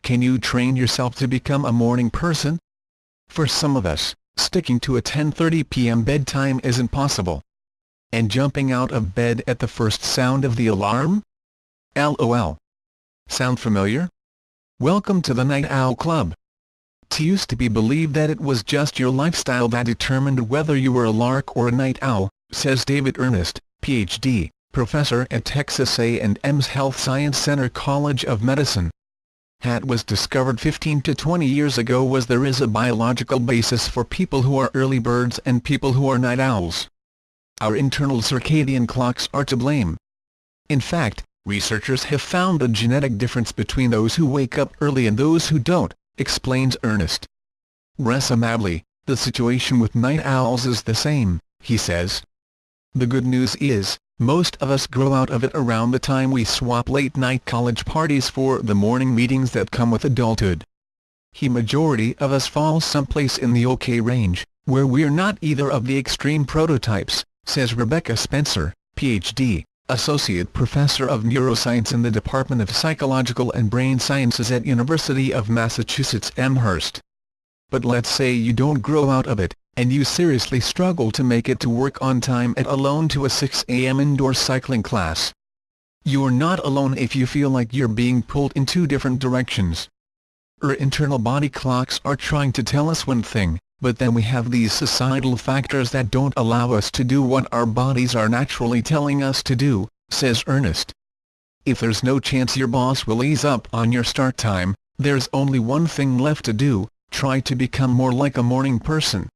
can you train yourself to become a morning person? For some of us, sticking to a 10:30 p.m. bedtime isn't possible. And jumping out of bed at the first sound of the alarm? LOL. Sound familiar? Welcome to the Night Owl Club. It used to be believed that it was just your lifestyle that determined whether you were a lark or a night owl, says David Ernest, Ph.D., professor at Texas A&M's Health Science Center College of Medicine. What was discovered 15 to 20 years ago was there is a biological basis for people who are early birds and people who are night owls. Our internal circadian clocks are to blame. In fact, researchers have found a genetic difference between those who wake up early and those who don't, explains Ernest. Resumably, the situation with night owls is the same, he says. The good news is, most of us grow out of it around the time we swap late-night college parties for the morning meetings that come with adulthood. The majority of us fall someplace in the OK range, where we're not either of the extreme prototypes, says Rebecca Spencer, Ph.D., Associate Professor of Neuroscience in the Department of Psychological and Brain Sciences at University of Massachusetts Amherst. But let's say you don't grow out of it, and you seriously struggle to make it to work on time at alone to a 6 a.m. indoor cycling class. You're not alone if you feel like you're being pulled in two different directions. Our internal body clocks are trying to tell us one thing, but then we have these societal factors that don't allow us to do what our bodies are naturally telling us to do, says Ernest. If there's no chance your boss will ease up on your start time, there's only one thing left to do: try to become more like a morning person.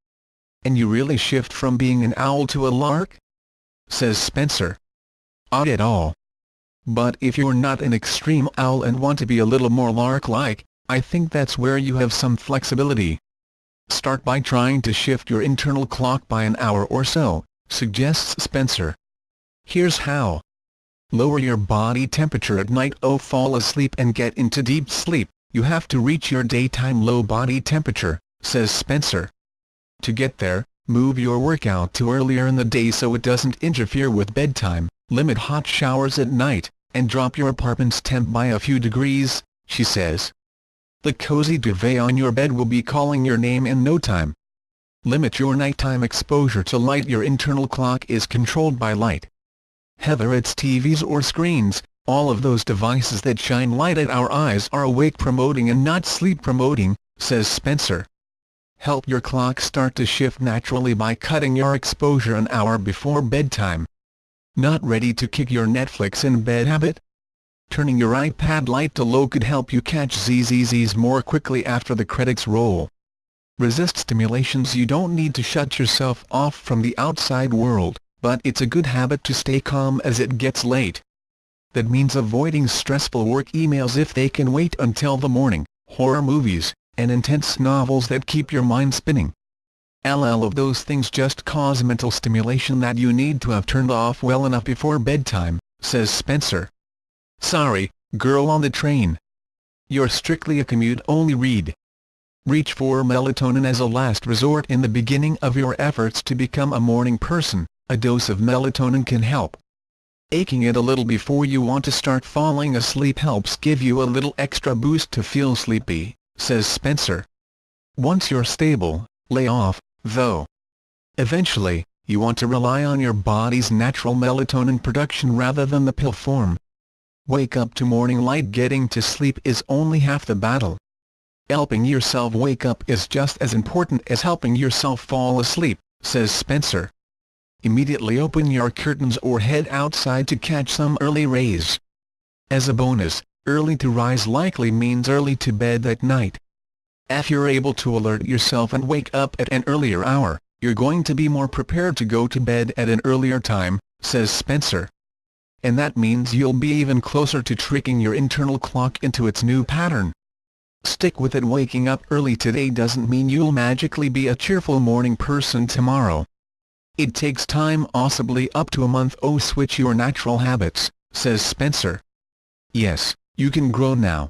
And you really shift from being an owl to a lark? Says Spencer. Not at all. But if you're not an extreme owl and want to be a little more lark-like, I think that's where you have some flexibility. Start by trying to shift your internal clock by an hour or so, suggests Spencer. Here's how. Lower your body temperature at night. Fall asleep and get into deep sleep. You have to reach your daytime low body temperature, says Spencer. To get there, move your workout to earlier in the day so it doesn't interfere with bedtime, limit hot showers at night, and drop your apartment's temp by a few degrees, she says. The cozy duvet on your bed will be calling your name in no time. Limit your nighttime exposure to light. Your internal clock is controlled by light. Whether it's TVs or screens, all of those devices that shine light at our eyes are awake-promoting and not sleep-promoting, says Spencer. Help your clock start to shift naturally by cutting your exposure an hour before bedtime. Not ready to kick your Netflix in bed habit? Turning your iPad light to low could help you catch ZZZs more quickly after the credits roll. Resist stimulations. You don't need to shut yourself off from the outside world, but it's a good habit to stay calm as it gets late. That means avoiding stressful work emails if they can wait until the morning, horror movies, and intense novels that keep your mind spinning. All of those things just cause mental stimulation that you need to have turned off well enough before bedtime, says Spencer. Sorry, girl on the train. You're strictly a commute-only read. Reach for melatonin as a last resort in the beginning of your efforts to become a morning person. A dose of melatonin can help. Aching it a little before you want to start falling asleep helps give you a little extra boost to feel sleepy, says Spencer. Once you're stable, lay off, though. Eventually, you want to rely on your body's natural melatonin production rather than the pill form. Wake up to morning light. Getting to sleep is only half the battle. Helping yourself wake up is just as important as helping yourself fall asleep, says Spencer. Immediately open your curtains or head outside to catch some early rays. As a bonus, early to rise likely means early to bed at night. If you're able to alert yourself and wake up at an earlier hour, you're going to be more prepared to go to bed at an earlier time, says Spencer. And that means you'll be even closer to tricking your internal clock into its new pattern. Stick with it. Waking up early today doesn't mean you'll magically be a cheerful morning person tomorrow. It takes time, possibly up to a month. Switch your natural habits, says Spencer. Yes, you can grow now,